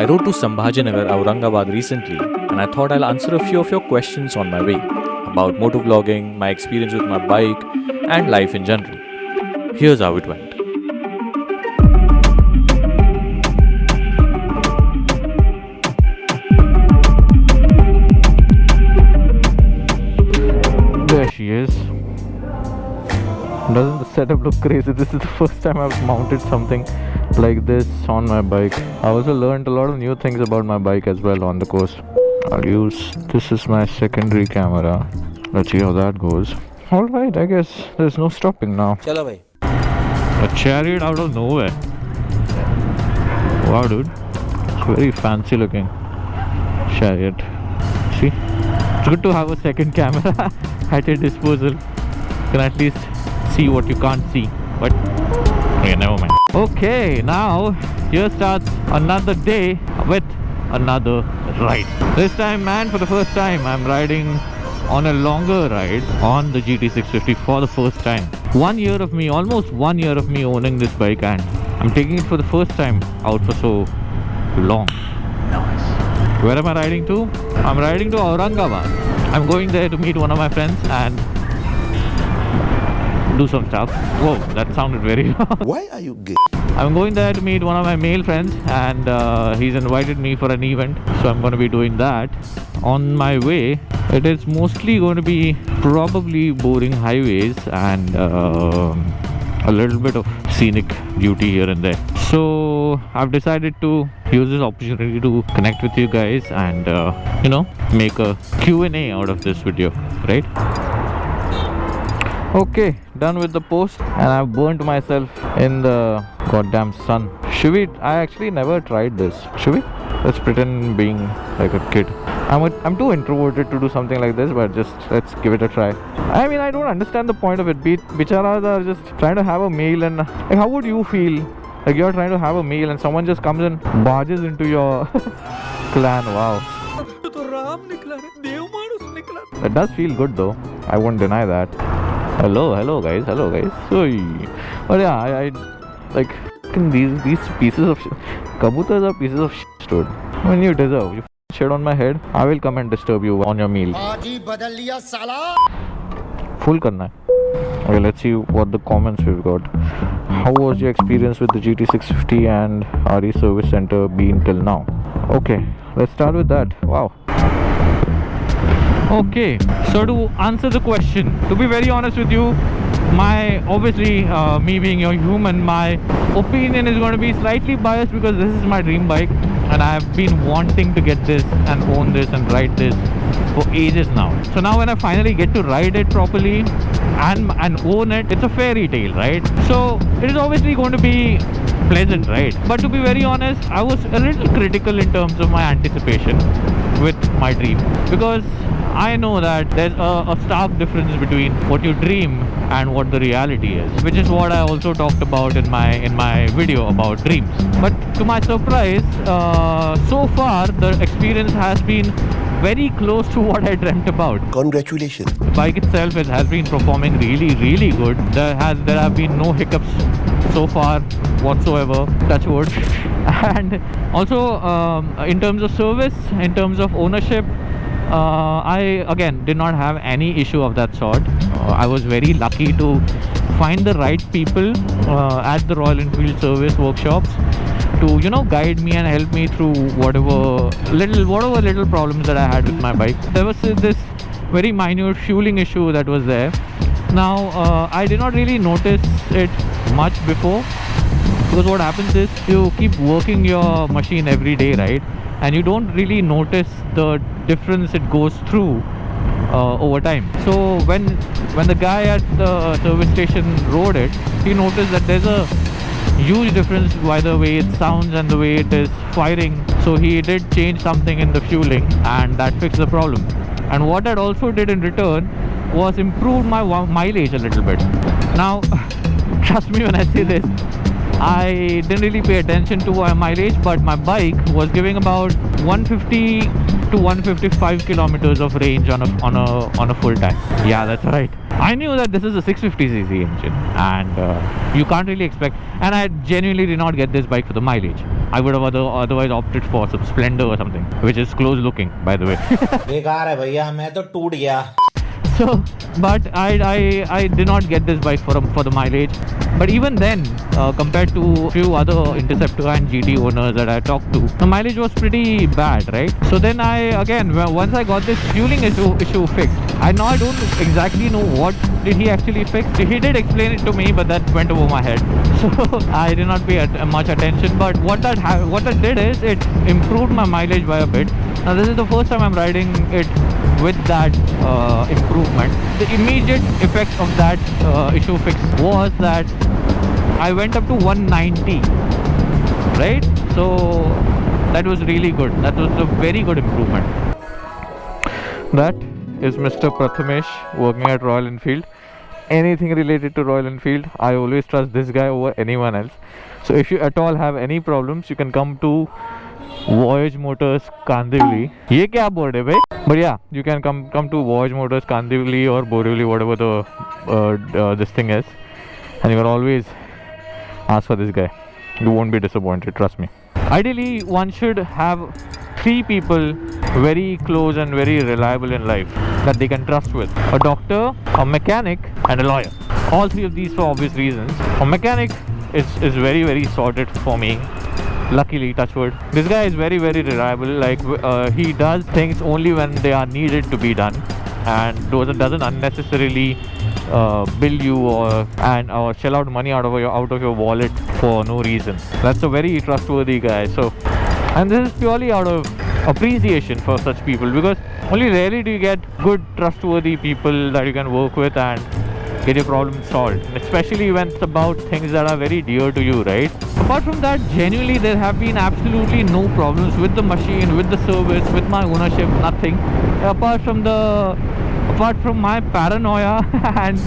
I rode to Sambhajinagar, Aurangabad recently, and I thought I'll answer a few of your questions on my way about motovlogging, my experience with my bike, and life in general. Here's how it went. There she is. Doesn't the setup look crazy? This is the first time I've mounted something like this on my bike. I also learned a lot of new things about my bike as well on the course. This is my secondary camera. Let's see how that goes. Alright, I guess there's no stopping now. Chalo bhai. A chariot out of nowhere. Wow, dude. It's very fancy looking chariot. See? It's good to have a second camera at your disposal. You can at least see what you can't see. But okay, never mind. Okay, now here starts another day with another ride. This time, man, for the first time I'm riding on a longer ride on the GT650 for the first time. 1 year of me, almost 1 year of me owning this bike, and I'm taking it for the first time out for so long. Nice. Where am I riding to? I'm riding to Aurangabad. I'm going there to meet one of my friends and do some stuff. Whoa, that sounded very Why are you gay? I'm going there to meet one of my male friends, and he's invited me for an event, so I'm going to be doing that. On my way, it is mostly going to be probably boring highways and a little bit of scenic beauty here and there. So I've decided to use this opportunity to connect with you guys and make a Q&A out of this video, right? Okay, done with the post, and I've burnt myself in the goddamn sun. Should we? I actually never tried this. Should we? Let's pretend being like a kid. I'm too introverted to do something like this, but just let's give it a try. I mean, I don't understand the point of it. Bicharas are just trying to have a meal, and like, how would you feel? Like, you're trying to have a meal and someone just comes and barges into your clan. Wow. It does feel good though. I won't deny that. Hello guys. Oy. But yeah, I like these pieces of kabutars are pieces of shit, dude. When you deserve, you shit on my head, I will come and disturb you on your meal. Full karna hai. Okay, let's see what the comments we've got. How was your experience with the GT650 and RE service center been till now? Okay, let's start with that. Wow. Okay, so to answer the question, to be very honest with you, obviously me being a human, my opinion is going to be slightly biased because this is my dream bike and I have been wanting to get this and own this and ride this for ages now. So now when I finally get to ride it properly and own it, it's a fairy tale, right? So it is obviously going to be pleasant, right? But to be very honest, I was a little critical in terms of my anticipation with my dream, because I know that there's a stark difference between what you dream and what the reality is, which is what I also talked about in my video about dreams. But to my surprise, so far the experience has been very close to what I dreamt about. Congratulations. The bike itself has been performing really good. There have been no hiccups so far whatsoever, touch wood. And also in terms of service, in terms of ownership, I again did not have any issue of that sort. I was very lucky to find the right people at the Royal Enfield service workshops to guide me and help me through whatever little problems that I had with my bike. There was this very minute fueling issue that was there. Now I did not really notice it much before, because what happens is you keep working your machine every day, right? And you don't really notice the difference it goes through over time. So when the guy at the service station rode it, he noticed that there's a huge difference by the way it sounds and the way it is firing. So he did change something in the fueling, and that fixed the problem. And what that also did in return was improve my mileage a little bit. Now trust me when I say this, I didn't really pay attention to my mileage, but my bike was giving about 150 to 155 kilometers of range on a full tank. Yeah, that's right. I knew that this is a 650cc engine, and you can't really expect, and I genuinely did not get this bike for the mileage. I would have otherwise opted for some Splendor or something, which is close looking, by the way. बेकार है भैया, मैं तो टूट गया. So, but I did not get this bike for the mileage. But even then, compared to few other Interceptor and GT owners that I talked to, the mileage was pretty bad, right? So then once I got this fueling issue fixed, I don't exactly know what did he actually fix. He did explain it to me, but that went over my head. So I did not pay much attention. But what that did is it improved my mileage by a bit. Now this is the first time I'm riding it with that improvement. The immediate effect of that issue fix was that I went up to 190, right? So that was really good. That was a very good improvement. That is Mr. Prathamesh working at Royal Enfield. Anything related to Royal Enfield, I always trust this guy over anyone else. So if you at all have any problems, you can come to Voyage Motors Kandivali. ये क्या board है भाई? But yeah, you can come to Voyage Motors Kandivali or Borivali, whatever the this thing is, and you can always ask for this guy. You won't be disappointed, trust me. Ideally, one should have 3 people very close and very reliable in life that they can trust with: a doctor, a mechanic, and a lawyer. All 3 of these for obvious reasons. A mechanic is very, very sorted for me. Luckily, touch wood. This guy is very, very reliable. Like he does things only when they are needed to be done, and doesn't unnecessarily bill you or shell out money out of your wallet for no reason. That's a very trustworthy guy. So, and this is purely out of appreciation for such people, because only rarely do you get good, trustworthy people that you can work with and get your problem solved, and especially when it's about things that are very dear to you, right? Apart from that, genuinely there have been absolutely no problems with the machine, with the service, with my ownership, nothing. Apart from my paranoia and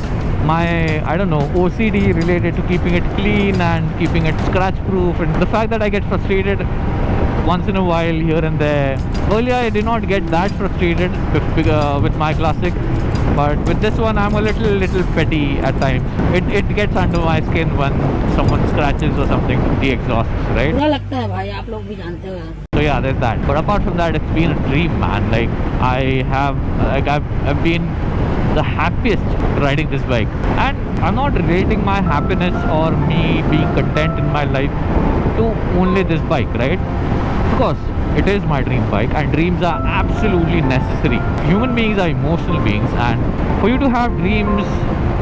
my, I don't know, OCD related to keeping it clean and keeping it scratch proof, and the fact that I get frustrated once in a while here and there. Earlier I did not get that frustrated with my Classic, but with this one I'm a little petty at times. It gets under my skin when someone scratches or something the exhausts, right? So yeah, there's that. But apart from that, it's been a dream, man. Like I've been the happiest riding this bike, and I'm not relating my happiness or me being content in my life to only this bike, right? Of course, it is my dream bike, and dreams are absolutely necessary. Human beings are emotional beings, and for you to have dreams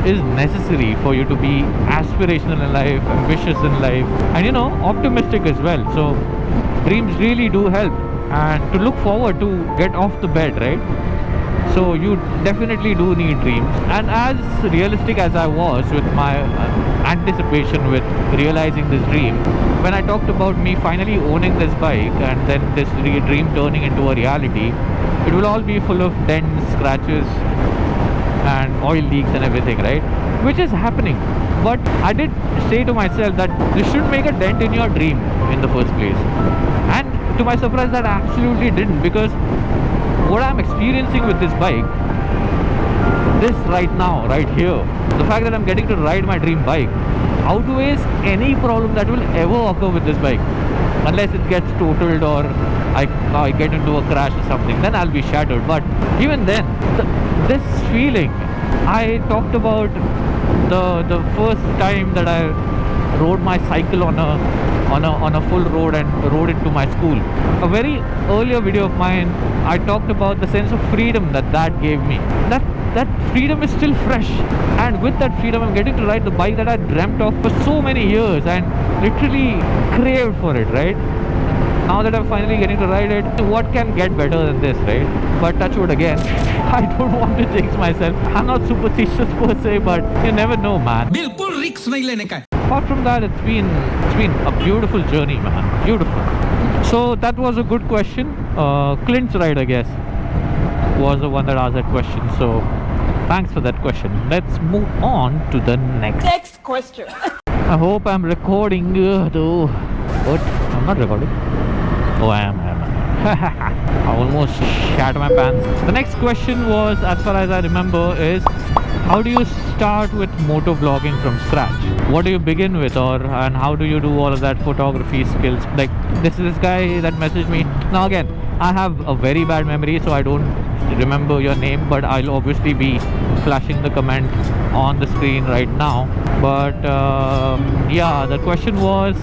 is necessary for you to be aspirational in life, ambitious in life, and optimistic as well. So dreams really do help, and to look forward to get off the bed, right? So you definitely do need dreams. And as realistic as I was with my anticipation with realizing this dream, when I talked about me finally owning this bike and then this dream turning into a reality, it will all be full of dents, scratches and oil leaks and everything, right? Which is happening. But I did say to myself that this should make a dent in your dream in the first place. And to my surprise, that absolutely didn't, because what I'm experiencing with this bike, this right now, right here, the fact that I'm getting to ride my dream bike outweighs any problem that will ever occur with this bike. Unless it gets totaled or I get into a crash or something, then I'll be shattered. But even then, this feeling, I talked about the first time that I rode my cycle on a full road and rode it to my school. A very earlier video of mine, I talked about the sense of freedom that gave me. That freedom is still fresh, and with that freedom I'm getting to ride the bike that I dreamt of for so many years and literally craved for it, right? Now that I'm finally getting to ride it, what can get better than this, right? But touch wood again, I don't want to jinx myself. I'm not superstitious per se, but you never know, man. Apart from that, it's been a beautiful journey, man. Beautiful. So that was a good question. Clint's ride, I guess, was the one that asked that question. So thanks for that question. Let's move on to the next question. I hope I'm recording though. What? I'm not recording. Oh, I am. I almost shat my pants. The next question was, as far as I remember, is how do you start with motovlogging from scratch? What do you begin with, and how do you do all of that photography skills? Like this guy that messaged me. Now again, I have a very bad memory, so I don't remember your name, but I'll obviously be flashing the comment on the screen right now. But yeah, the question was,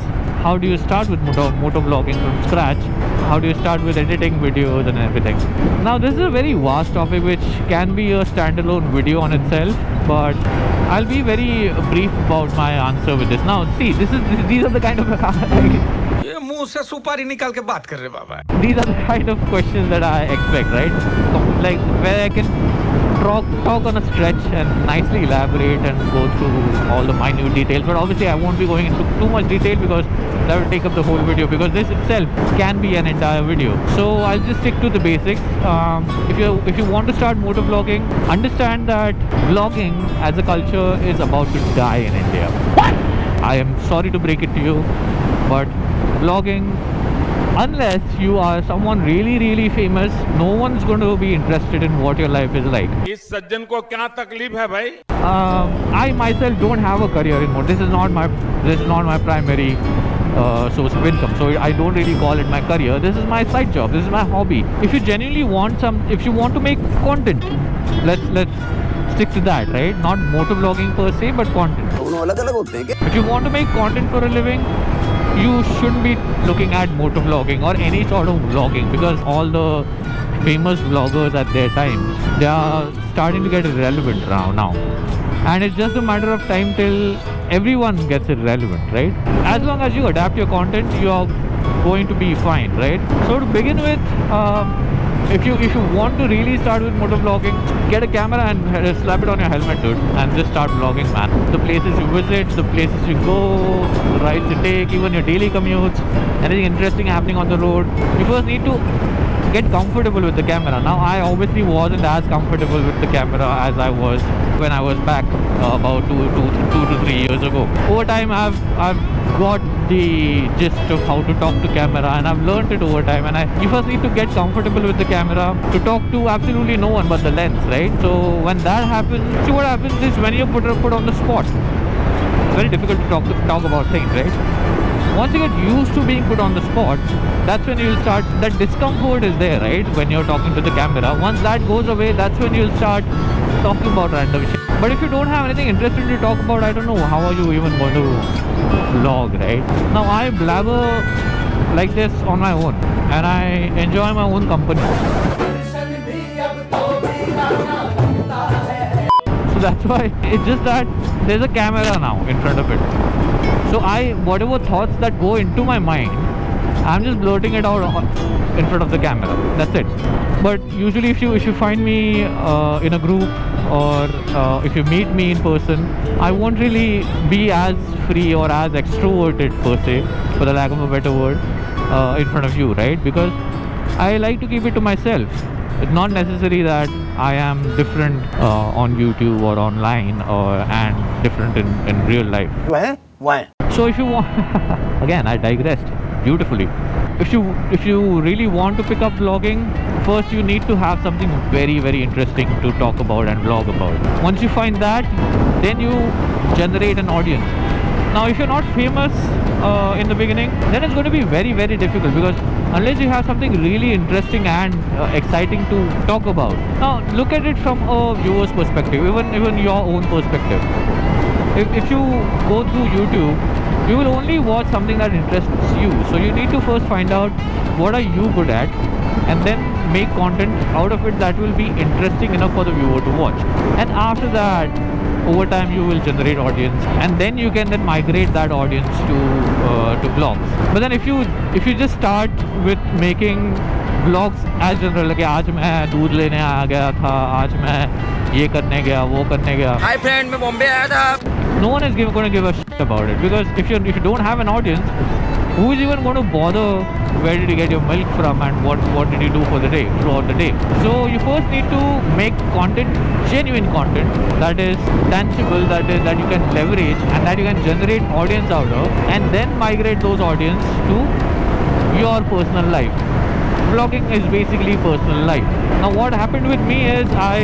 how do you start with motovlogging from scratch? How do you start with editing videos and everything? Now this is a very vast topic which can be a standalone video on itself, but I'll be very brief about my answer with this. Now see, these are the kind of ये मुंह से सुपारी निकाल के बात कर रहे बाबा. these are the kind of questions that I expect, right? Like where I can talk on a stretch and nicely elaborate and go through all the minute details, but obviously I won't be going into too much detail because that will take up the whole video, because this itself can be an entire video. So I'll just stick to the basics. If you want to start motovlogging, understand that vlogging as a culture is about to die in India. I am sorry to break it to you, but vlogging, unless you are someone really famous, no one's going to be interested in what your life is like. इस सज्जन को क्या तकलीफ है भाई? I myself don't have a career anymore. This is not my primary source of income, so I don't really call it my career. This is my side job. This is my hobby. If you genuinely want if you want to make content, let's stick to that, right? Not motovlogging per se, but content. If you want to make content for a living, you shouldn't be looking at motovlogging or any sort of vlogging, because all the famous vloggers at their time, they are starting to get irrelevant now, and it's just a matter of time till everyone gets irrelevant, right? As long as you adapt your content, you are going to be fine, right? So to begin with, if you want to really start with motovlogging, get a camera and slap it on your helmet, dude, and just start vlogging, man. The places you visit, the places you go, the rides you take, even your daily commutes, anything interesting happening on the road. You first need to get comfortable with the camera. Now I obviously wasn't as comfortable with the camera as I was when I was back about 2 to 3 years ago. Over time I've got the gist of how to talk to camera, and I've learned it over time, and you first need to get comfortable with the camera to talk to absolutely no one but the lens, right? So when that happens, see, what happens is when you're put on the spot, it's very difficult to talk about things, right? Once you get used to being put on the spot, that's when you'll start, that discomfort is there, right? When you're talking to the camera, once that goes away, that's when you'll start talking about random shit. But if you don't have anything interesting to talk about, I don't know, how are you even going to vlog, right? Now I blabber like this on my own, and I enjoy my own company. So that's why, it's just that there's a camera now in front of it. So whatever thoughts that go into my mind, I'm just blurting it out in front of the camera. That's it. But usually if you find me in a group, or if you meet me in person, I won't really be as free or as extroverted per se, for the lack of a better word, in front of you, right? Because I like to keep it to myself. It's not necessary that I am different on YouTube or online, and different in real life. Why? So if you want, again I digressed beautifully. If you really want to pick up vlogging, first you need to have something very interesting to talk about and vlog about. Once you find that, then you generate an audience. Now if you're not famous in the beginning, then it's going to be very difficult, because unless you have something really interesting and exciting to talk about. Now look at it from a viewer's perspective, even your own perspective. If you go through YouTube, you will only watch something that interests you. So you need to first find out what are you good at, and then make content out of it that will be interesting enough for the viewer to watch. And after that, over time you will generate audience, and then you can then migrate that audience to vlogs. But then if you just start with making vlogs as general, like आज मैं दूध लेने आ गया था, आज मैं ये करने गया, वो करने गया. Hi friend, मैं बॉम्बे आया था. No one is going to give a shit about it, because if you don't have an audience, who is even going to bother where did you get your milk from and what did you do for the day, throughout the day. So you first need to make content, genuine content, that is tangible, that you can leverage and that you can generate audience out of, and then migrate those audience to your personal life. vlogging is basically personal life. Now what happened with me is I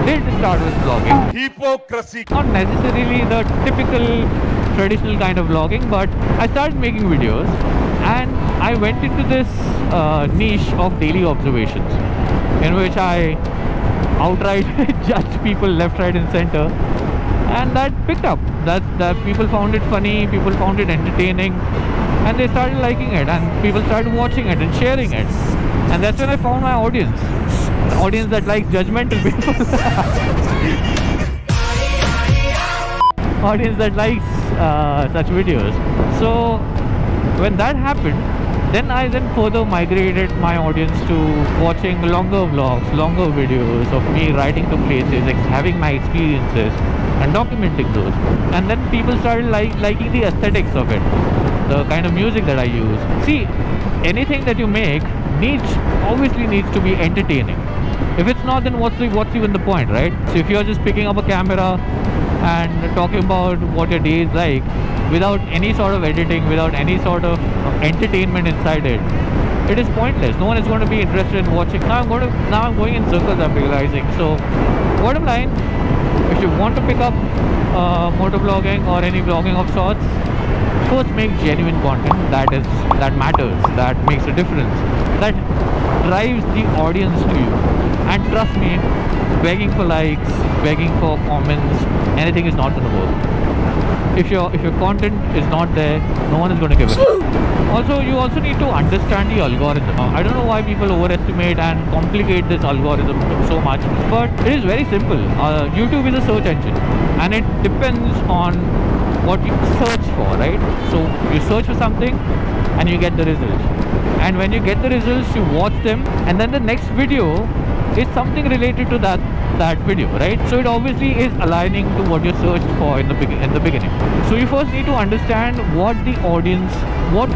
did start with vlogging. Hypocrisy. Not necessarily the typical traditional kind of vlogging, but I started making videos and I went into this niche of daily observations in which I outright judged people left, right and center, and that picked up. That people found it funny, people found it entertaining, and they started liking it, and people started watching it and sharing it, and that's when I found my audience. An audience that likes judgmental people. Audience that likes such videos. So when that happened, then I further migrated my audience to watching longer vlogs, longer videos of me riding to places, having my experiences and documenting those. And then people started liking the aesthetics of it, the kind of music that I use. See, anything that you make obviously needs to be entertaining. If it's not, then what's even the point, right? So if you're just picking up a camera and talking about what your day is like without any sort of editing, without any sort of entertainment inside it, it is pointless. No one is going to be interested in watching. Now I'm going in circles, I'm realizing. So bottom line, if you want to pick up motovlogging or any vlogging of sorts, first make genuine content that matters, that makes a difference, that drives the audience to you. And trust me, begging for likes, begging for comments, anything is not going to work. If your content is not there, no one is going to give it. Also, you also need to understand the algorithm. I don't know why people overestimate and complicate this algorithm so much, but it is very simple. YouTube is a search engine, and it depends on what you search for, right? So you search for something and you get the results, and when you get the results, you watch them, and then the next video is something related to that video, right? So it obviously is aligning to what you searched for in the beginning. So you first need to understand what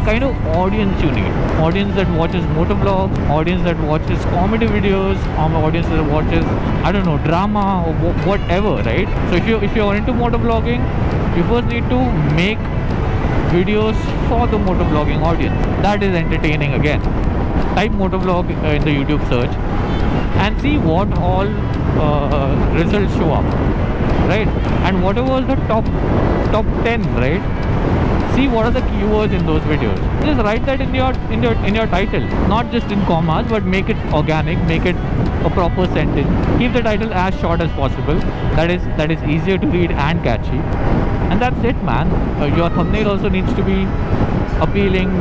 kind of audience you need. Audience that watches motovlogs, audience that watches comedy videos, audience that watches, I don't know, drama or whatever, right? So if you're into motovlogging, you first need to make videos for the motovlogging audience. That is entertaining again. Type motovlog in the YouTube search and see what all results show up, right? And whatever is the top 10, right? See what are the keywords in those videos. Just write that in your title, not just in commas, but make it organic, make it a proper sentence. Keep the title as short as possible. That is easier to read and catchy. And that's it, man. Your thumbnail also needs to be appealing,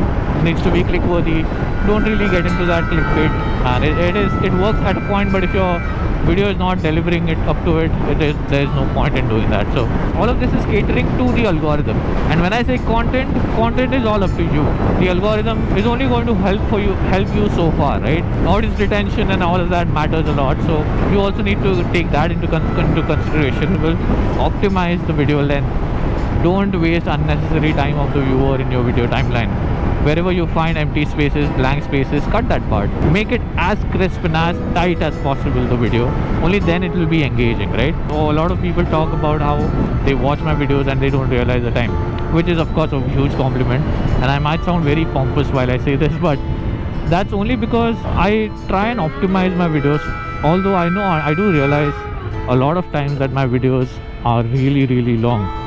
needs to be click-worthy. Don't really get into that clickbait, man. It works at a point, but if your video is not delivering it up to it, there is no point in doing that. So all of this is catering to the algorithm. And when I say content is all up to you. The algorithm is only going to help you so far, right? Audience retention and all of that matters a lot. So you also need to take that into consideration. Will optimize the video length. Don't waste unnecessary time of the viewer in your video timeline. Wherever you find empty spaces, blank spaces, cut that part. Make it as crisp and as tight as possible, the video. Only then it will be engaging, right? So a lot of people talk about how they watch my videos and they don't realize the time, which is of course a huge compliment. And I might sound very pompous while I say this, but that's only because I try and optimize my videos. Although I know I do realize a lot of times that my videos are really, really long.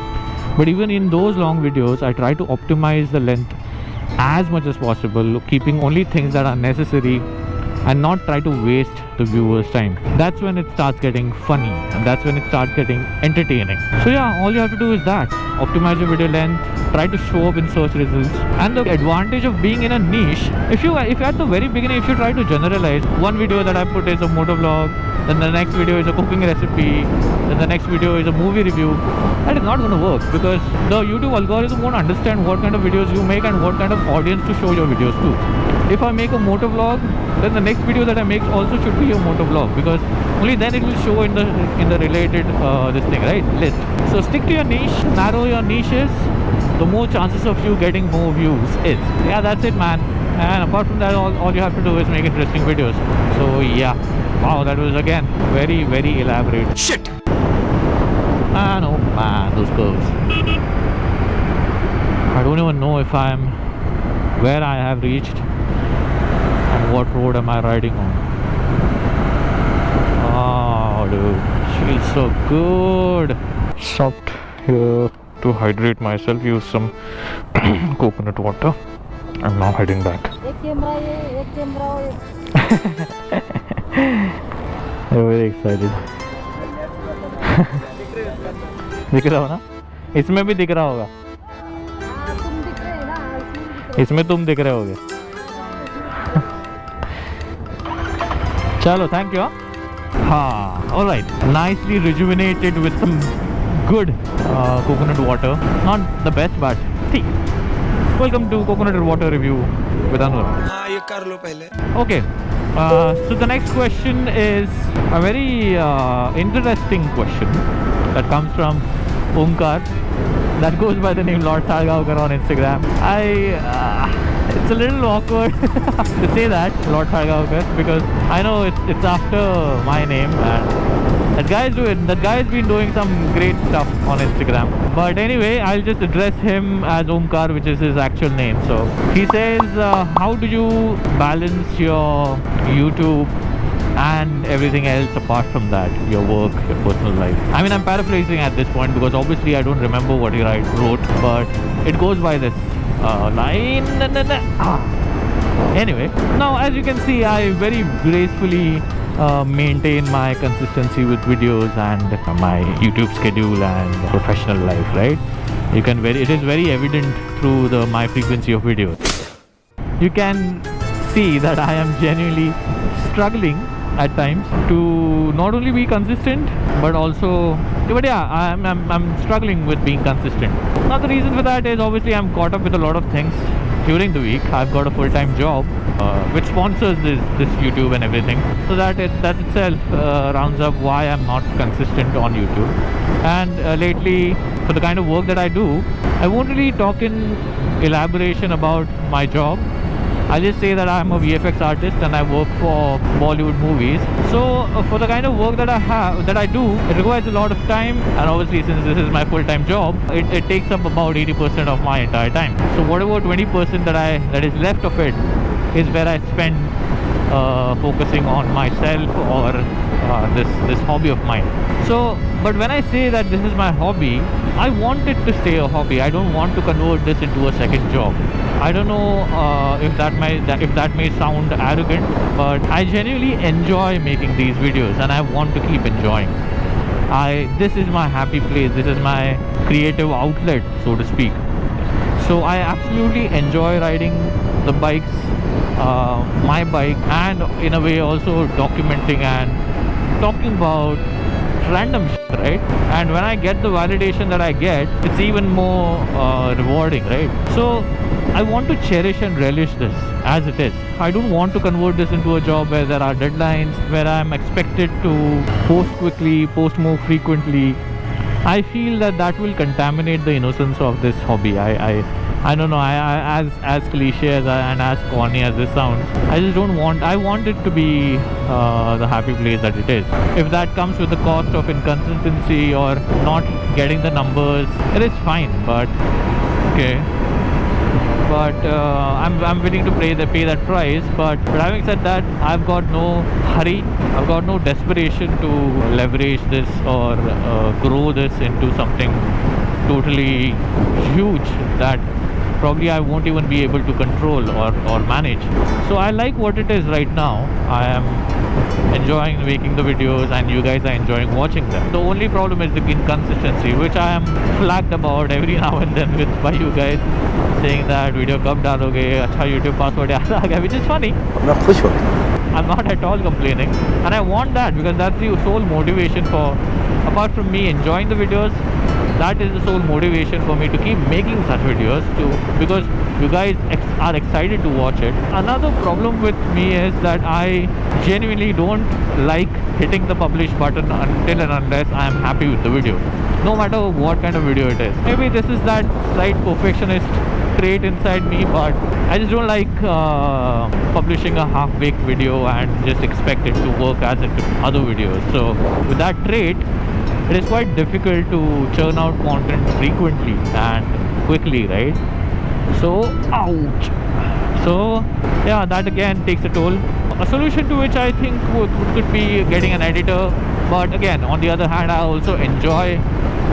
But even in those long videos, I try to optimize the length as much as possible, keeping only things that are necessary and not try to waste the viewer's time. That's when it starts getting funny, and that's when it starts getting entertaining. So yeah, all you have to do is that. Optimize your video length, try to show up in search results. And the advantage of being in a niche, if at the very beginning, if you try to generalize, one video that I put is a motovlog, then the next video is a cooking recipe, then the next video is a movie review, that is not going to work, because the YouTube algorithm won't understand what kind of videos you make and what kind of audience to show your videos to. If I make a motovlog, then the next video that I make also should be a motovlog, because only then it will show in the related list. So stick to your niche, narrow your niches, the more chances of you getting more views is. Yeah, that's it, man. And apart from that, all you have to do is make interesting videos. So yeah, wow, that was again very, very elaborate. Shit! Man, oh man, those curves. I don't even know if I'm where I have reached and What road am I riding on? Oh, dude, feels so good. Stopped here to hydrate myself, use some coconut water. I'm now heading back. I'm very excited. दिख रहा हो ना? इसमें भी दिख रहा होगा. इसमें तुम दिख रहे होगे. चलो, thank you. All right. Nicely rejuvenated with some good coconut water. Not the best, but tea. Welcome to coconut water review with Anurag. हाँ ये कर लो पहले. Okay. So the next question is a very interesting question that comes from Omkar, that goes by the name Lord Sargaonkar on Instagram. It's a little awkward to say that, Lord Sargaonkar, because I know it's after my name, and that guy's been doing some great stuff on Instagram. But anyway, I'll just address him as Omkar, which is his actual name. So he says, how do you balance your YouTube and everything else apart from that, your work, your personal life? I mean, I'm paraphrasing at this point because obviously I don't remember what he wrote, but it goes by this line. Anyway, now as you can see, I very gracefully maintain my consistency with videos and my YouTube schedule and professional life, right? It is very evident through my frequency of videos. You can see that I am genuinely struggling at times to not only be consistent but also, but yeah, I'm struggling with being consistent. Now the reason for that is obviously I'm caught up with a lot of things during the week. I've got a full-time job which sponsors this YouTube and everything, so that itself rounds up why I'm not consistent on YouTube. And lately, for the kind of work that I do, I won't really talk in elaboration about my job. I'll just say that I'm a VFX artist and I work for Bollywood movies. So for the kind of work that I do, it requires a lot of time, and obviously since this is my full-time job, it takes up about 80% of my entire time. So whatever 20% that is left of it is where I spend focusing on myself or this hobby of mine. So, but when I say that this is my hobby, I want it to stay a hobby. I don't want to convert this into a second job. I don't know if that may sound arrogant, but I genuinely enjoy making these videos and I want to keep enjoying. This is my happy place. This is my creative outlet, so to speak. So I absolutely enjoy riding the bikes, my bike, and in a way also documenting and talking about random shit, right? And when I get the validation that I get, it's even more rewarding, right? So I want to cherish and relish this as it is. I don't want to convert this into a job where there are deadlines, where I'm expected to post quickly, post more frequently. I feel that will contaminate the innocence of this hobby. I don't know, as cliche and as corny as this sounds, I just don't want, I want it to be the happy place that it is. If that comes with the cost of inconsistency or not getting the numbers, it is fine, but okay. But I'm willing to pay that price. But having said that, I've got no hurry, I've got no desperation to leverage this or grow this into something totally huge that probably I won't even be able to control or manage. So I like what it is right now. I am enjoying making the videos and you guys are enjoying watching them. The only problem is the inconsistency, which I am flagged about every now and then by you guys, saying that video kab daloge, acha YouTube password yaad aa gaya, which is funny. I'm not at all complaining, and I want that because that's the sole motivation for, apart from me enjoying the videos, that is the sole motivation for me to keep making such videos too, because you guys are excited to watch it. Another problem with me is that I genuinely don't like hitting the publish button until and unless I am happy with the video, no matter what kind of video it is. Maybe this is that slight perfectionist trait inside me, but I just don't like publishing a half-baked video and just expect it to work as into other videos. So with that trait, it is quite difficult to churn out content frequently and quickly, right? So ouch. So yeah, that again takes a toll. A solution to which I think could be getting an editor, but again, on the other hand, I also enjoy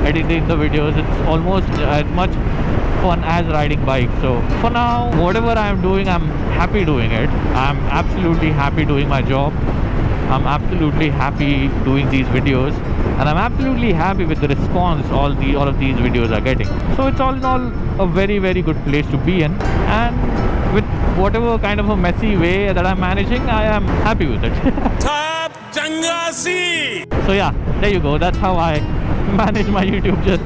editing the videos. It's almost as much fun as riding bikes. So for now, whatever I'm doing, I'm happy doing it. I'm absolutely happy doing my job. I'm absolutely happy doing these videos, and I'm absolutely happy with the response all of these videos are getting. So it's all in all a very, very good place to be in, and with whatever kind of a messy way that I'm managing, I am happy with it. So yeah, there you go. That's how I manage my YouTube, just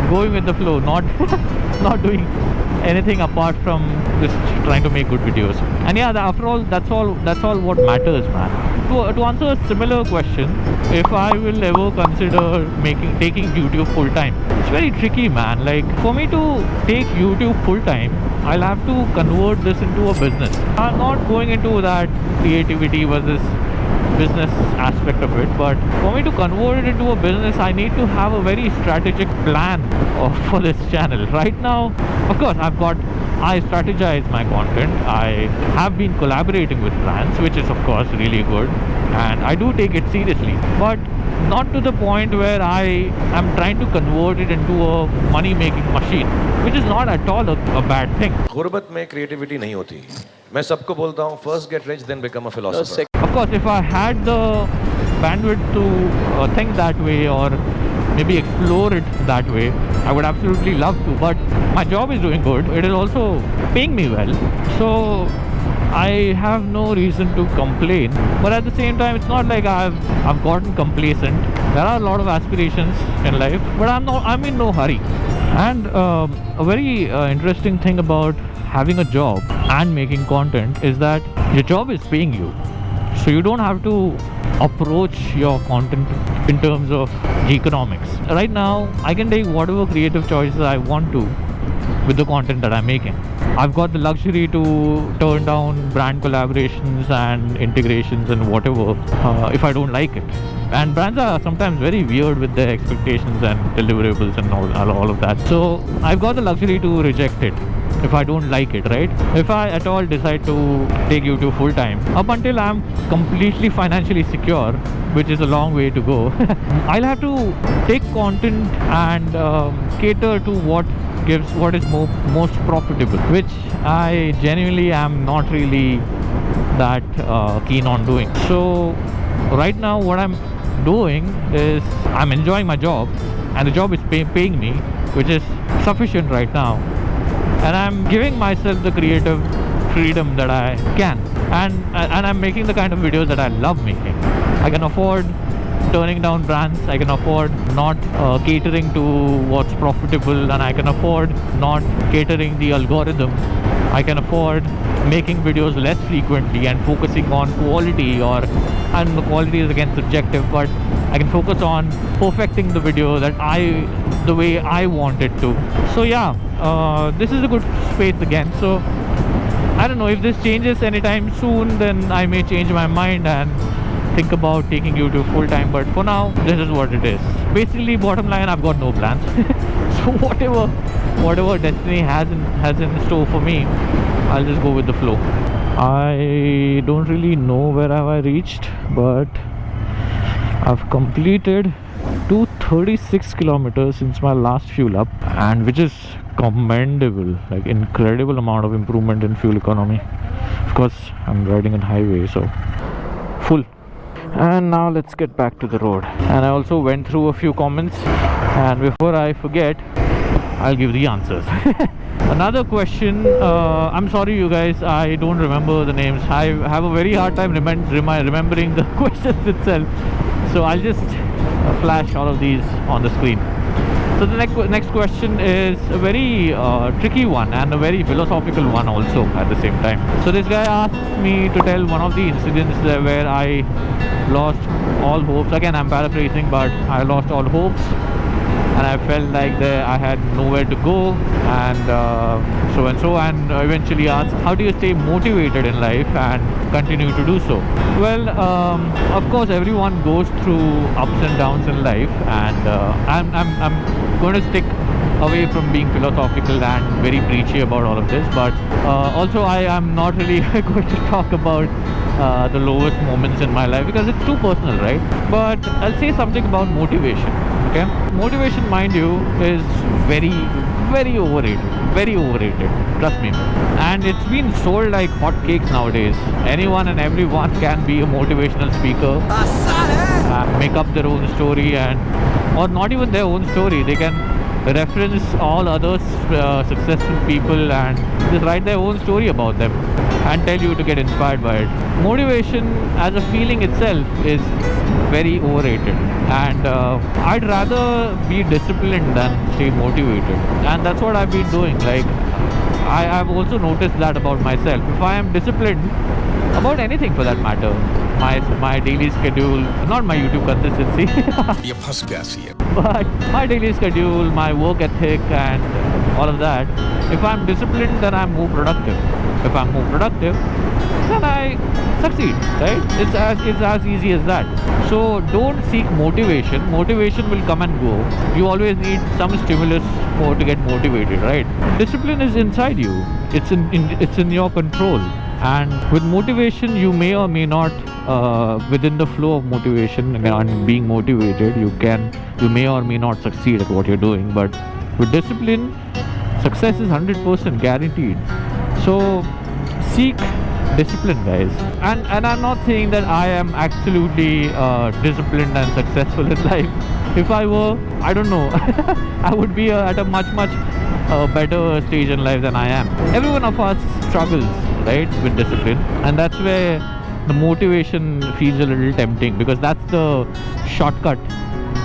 going with the flow, not doing anything apart from just trying to make good videos. And yeah, after all, that's all what matters, man. To answer a similar question, if I will ever consider taking YouTube full time, it's very tricky, man. Like, for me to take YouTube full time, I'll have to convert this into a business. I'm not going into that creativity versus business aspect of it, but for me to convert it into a business, I need to have a very strategic plan for this channel. Right now, of course, I strategize my content. I have been collaborating with brands, which is of course really good, and I do take it seriously, but not to the point where I am trying to convert it into a money making machine, which is not at all a bad thing. गुर्बत में creativity नहीं होती. मैं सबको बोलता हूँ, first get rich, then become a philosopher. Of course, if I had the bandwidth to think that way, or maybe explore it that way, I would absolutely love to, but my job is doing good. It is also paying me well, so I have no reason to complain. But at the same time, it's not like I've gotten complacent. There are a lot of aspirations in life, but I'm in no hurry. And a very interesting thing about having a job and making content is that your job is paying you, so you don't have to approach your content in terms of economics. Right now, I can take whatever creative choices I want to with the content that I'm making. I've got the luxury to turn down brand collaborations and integrations and whatever if I don't like it. And brands are sometimes very weird with their expectations and deliverables and all of that. So I've got the luxury to reject it if I don't like it, right? If I at all decide to take YouTube full time, up until I'm completely financially secure, which is a long way to go, I'll have to take content and cater to what is most profitable, which I genuinely am not really that keen on doing. So right now what I'm doing is I'm enjoying my job, and the job is paying me, which is sufficient right now, and I'm giving myself the creative freedom that I can, and I'm making the kind of videos that I love making. I can afford turning down brands, I can afford not catering to what's profitable, and I can afford not catering the algorithm. I can afford making videos less frequently and focusing on quality, and the quality is again subjective, but I can focus on perfecting the video the way I want it to. So yeah, this is a good space again. So I don't know, if this changes anytime soon, then I may change my mind and think about taking YouTube full time, but for now, this is what it is. Basically, bottom line, I've got no plans. So whatever destiny has in store for me, I'll just go with the flow. I don't really know where have I reached, but I've completed 236 kilometers since my last fuel up, and which is commendable, like incredible amount of improvement in fuel economy. Of course, I'm riding on highway, so full. And now let's get back to the road. And I also went through a few comments, and before I forget, I'll give the answers. Another question, I'm sorry you guys, I don't remember the names. I have a very hard time remembering the questions itself, so I'll just flash all of these on the screen. So the next question is a very tricky one, and a very philosophical one also at the same time. So this guy asked me to tell one of the incidents where I lost all hopes. Again, I'm paraphrasing, but I lost all hopes, and I felt like I had nowhere to go, and so and so, and eventually asked, how do you stay motivated in life and continue to do so? Well, of course, everyone goes through ups and downs in life, and I'm going to stick away from being philosophical and very preachy about all of this, but also I am not really going to talk about the lowest moments in my life because it's too personal, right? But I'll say something about motivation. Okay, motivation, mind you, is very overrated, trust me. And it's been sold like hotcakes nowadays. Anyone and everyone can be a motivational speaker, make up their own story, or not even their own story, they can reference all other successful people and just write their own story about them and tell you to get inspired by it. Motivation as a feeling itself is very overrated, and I'd rather be disciplined than stay motivated, and that's what I've been doing. Like, I've also noticed that about myself. If I am disciplined about anything for that matter, my daily schedule, not my YouTube consistency, but my daily schedule, my work ethic and all of that, if I'm disciplined, then I'm more productive. If I'm more productive, then I succeed, right? It's as easy as that. So don't seek motivation. Motivation will come and go. You always need some stimulus to get motivated, right? Discipline is inside you. It's in your control. And with motivation, you may or may not, within the flow of motivation and being motivated, you may or may not succeed at what you're doing. But with discipline, success is 100% guaranteed. So seek discipline, guys. And I'm not saying that I am absolutely disciplined and successful in life. If I were, I don't know, I would be at a much better stage in life than I am. Every one of us struggles, right, with discipline, and that's where the motivation feels a little tempting, because that's the shortcut,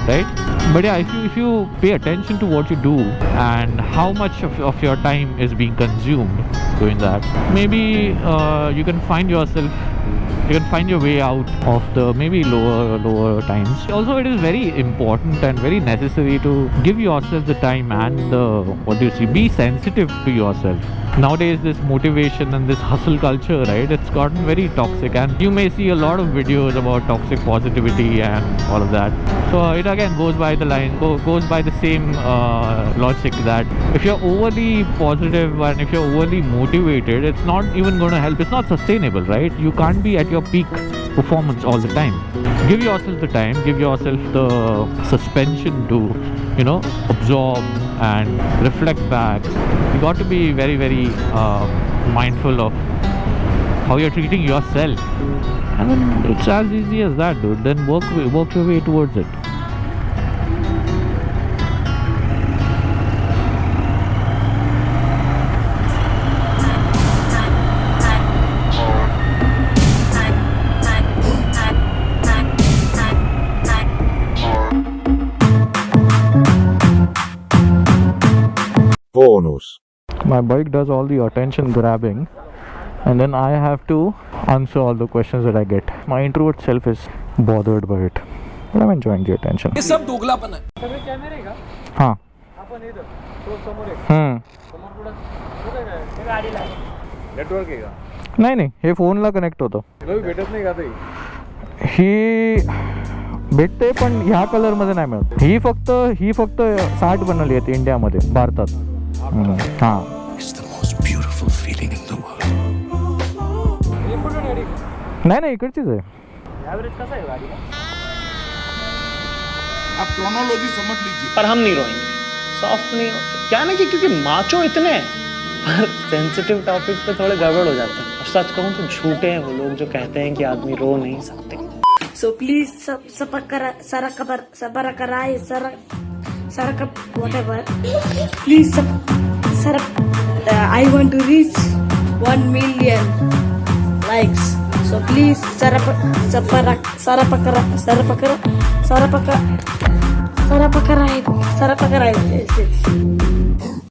right? But yeah, if you pay attention to what you do and how much of your time is being consumed doing that, maybe you can find your way out of the maybe lower times. Also, it is very important and very necessary to give yourself the time and be sensitive to yourself. Nowadays, this motivation and this hustle culture, right, it's gotten very toxic, and you may see a lot of videos about toxic positivity and all of that. So it again goes by the same logic that if you're overly positive and if you're overly motivated, it's not even going to help. It's not sustainable, right? You can't be at your peak performance all the time. Give yourself the time, give yourself the suspension to, absorb and reflect back. You got to be very mindful of how you're treating yourself, and then it's as easy as that, dude. Then work your way towards it. Bonus. My bike does all the attention grabbing, and then I have to answer all the questions that I get. My introvert self is bothered by it, but I'm enjoying the attention. ये सब दोगलापन है. हाँ. Network आहे का? नाही हे फोनला connect होतं. भेटत नाही का ताई? ही भेटते पण ह्या कलर मध्ये नाही मिळत. ही फक्त 60 बनवली आहे इंडियामध्ये, भारतात. हाँ. It's the most beautiful feeling in the world. नाही इकडचीच आहे. एवरेज कैसा है गाड़ी का? आप क्रोनोलॉजी समझ लीजिए। पर हम नहीं रोएंगे, सॉफ्ट नहीं होते। क्या ना कि क्योंकि माचो इतने हैं, पर सेंसिटिव टॉपिक पे थोड़े गड़बड़ हो जाते हैं। और सच कहूँ तो झूठे हैं वो लोग जो कहते हैं कि आदमी रो नहीं सकते। So please whatever. Please I want to reach 1 million likes. So please sarapakara.